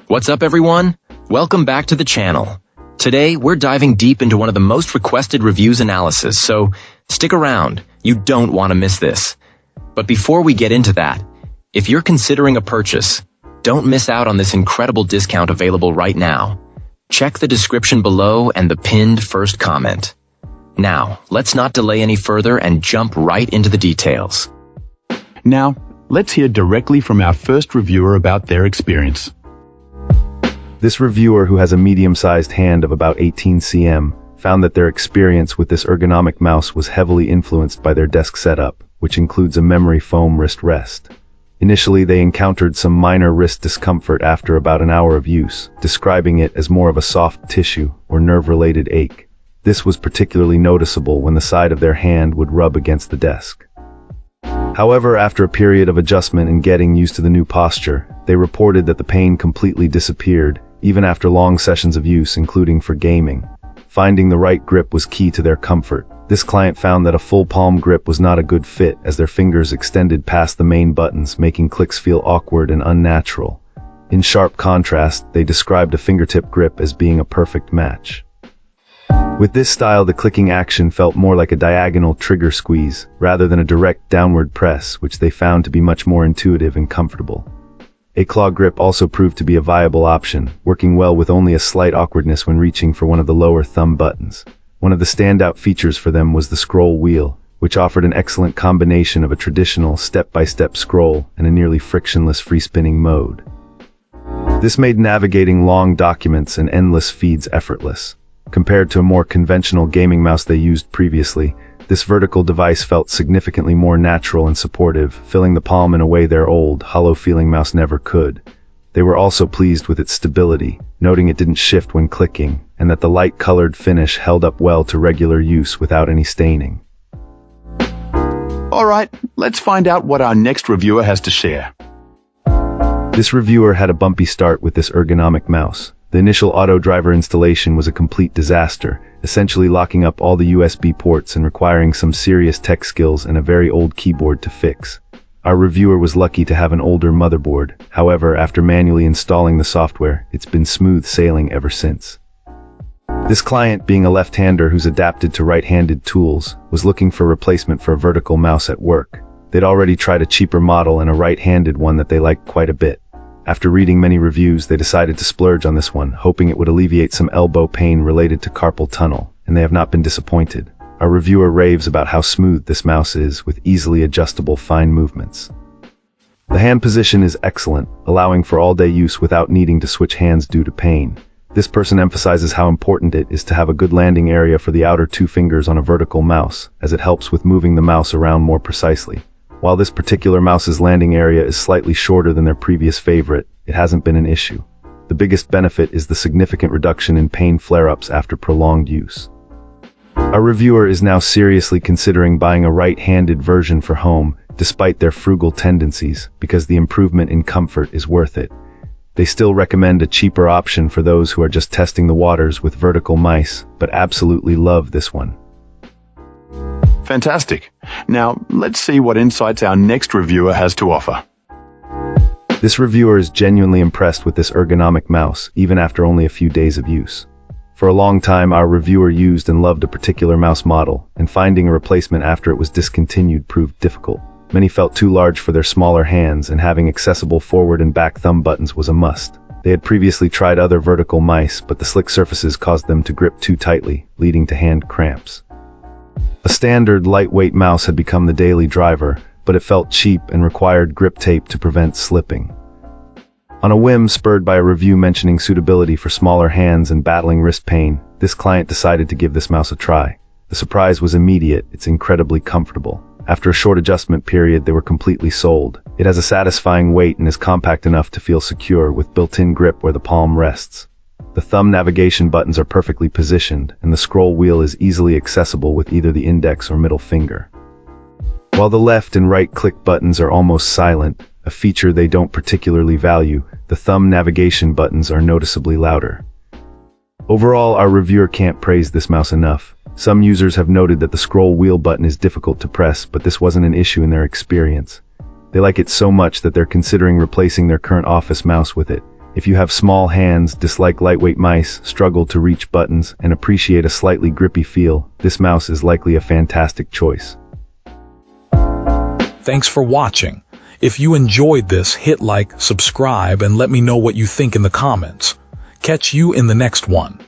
What's up, everyone? Welcome back to the channel. Today, we're diving deep into one of the most requested reviews analysis, so stick around. You don't want to miss this. But before we get into that, if you're considering a purchase, don't miss out on this incredible discount available right now. Check the description below and the pinned first comment. Now, let's not delay any further and jump right into the details. Now, let's hear directly from our first reviewer about their experience. This reviewer, who has a medium-sized hand of about 18 cm, found that their experience with this ergonomic mouse was heavily influenced by their desk setup, which includes a memory foam wrist rest. Initially, they encountered some minor wrist discomfort after about an hour of use, describing it as more of a soft tissue or nerve-related ache. This was particularly noticeable when the side of their hand would rub against the desk. However, after a period of adjustment and getting used to the new posture, they reported that the pain completely disappeared, even after long sessions of use, including for gaming. Finding the right grip was key to their comfort. This client found that a full palm grip was not a good fit, as their fingers extended past the main buttons, making clicks feel awkward and unnatural. In sharp contrast, they described a fingertip grip as being a perfect match. With this style, the clicking action felt more like a diagonal trigger squeeze, rather than a direct downward press, which they found to be much more intuitive and comfortable. A claw grip also proved to be a viable option, working well with only a slight awkwardness when reaching for one of the lower thumb buttons. One of the standout features for them was the scroll wheel, which offered an excellent combination of a traditional step-by-step scroll and a nearly frictionless free-spinning mode. This made navigating long documents and endless feeds effortless. Compared to a more conventional gaming mouse they used previously, this vertical device felt significantly more natural and supportive, filling the palm in a way their old, hollow-feeling mouse never could. They were also pleased with its stability, noting it didn't shift when clicking, and that the light-colored finish held up well to regular use without any staining. Alright, let's find out what our next reviewer has to share. This reviewer had a bumpy start with this ergonomic mouse. The initial auto driver installation was a complete disaster, essentially locking up all the USB ports and requiring some serious tech skills and a very old keyboard to fix. Our reviewer was lucky to have an older motherboard. However, after manually installing the software, it's been smooth sailing ever since. This client, being a left-hander who's adapted to right-handed tools, was looking for a replacement for a vertical mouse at work. They'd already tried a cheaper model and a right-handed one that they liked quite a bit. After reading many reviews, they decided to splurge on this one, hoping it would alleviate some elbow pain related to carpal tunnel, and they have not been disappointed. Our reviewer raves about how smooth this mouse is, with easily adjustable fine movements. The hand position is excellent, allowing for all-day use without needing to switch hands due to pain. This person emphasizes how important it is to have a good landing area for the outer two fingers on a vertical mouse, as it helps with moving the mouse around more precisely. While this particular mouse's landing area is slightly shorter than their previous favorite, it hasn't been an issue. The biggest benefit is the significant reduction in pain flare-ups after prolonged use. Our reviewer is now seriously considering buying a right-handed version for home, despite their frugal tendencies, because the improvement in comfort is worth it. They still recommend a cheaper option for those who are just testing the waters with vertical mice, but absolutely love this one. Fantastic. Now, let's see what insights our next reviewer has to offer. This reviewer is genuinely impressed with this ergonomic mouse, even after only a few days of use. For a long time, our reviewer used and loved a particular mouse model, and finding a replacement after it was discontinued proved difficult. Many felt too large for their smaller hands, and having accessible forward and back thumb buttons was a must. They had previously tried other vertical mice, but the slick surfaces caused them to grip too tightly, leading to hand cramps. A standard, lightweight mouse had become the daily driver, but it felt cheap and required grip tape to prevent slipping. On a whim spurred by a review mentioning suitability for smaller hands and battling wrist pain, this client decided to give this mouse a try. The surprise was immediate. It's incredibly comfortable. After a short adjustment period, they were completely sold. It has a satisfying weight and is compact enough to feel secure, with built-in grip where the palm rests. The thumb navigation buttons are perfectly positioned, and the scroll wheel is easily accessible with either the index or middle finger. While the left and right click buttons are almost silent, a feature they don't particularly value, the thumb navigation buttons are noticeably louder. Overall, our reviewer can't praise this mouse enough. Some users have noted that the scroll wheel button is difficult to press, but this wasn't an issue in their experience. They like it so much that they're considering replacing their current office mouse with it. If you have small hands, dislike lightweight mice, struggle to reach buttons, and appreciate a slightly grippy feel, this mouse is likely a fantastic choice. Thanks for watching. If you enjoyed this, hit like, subscribe, and let me know what you think in the comments. Catch you in the next one.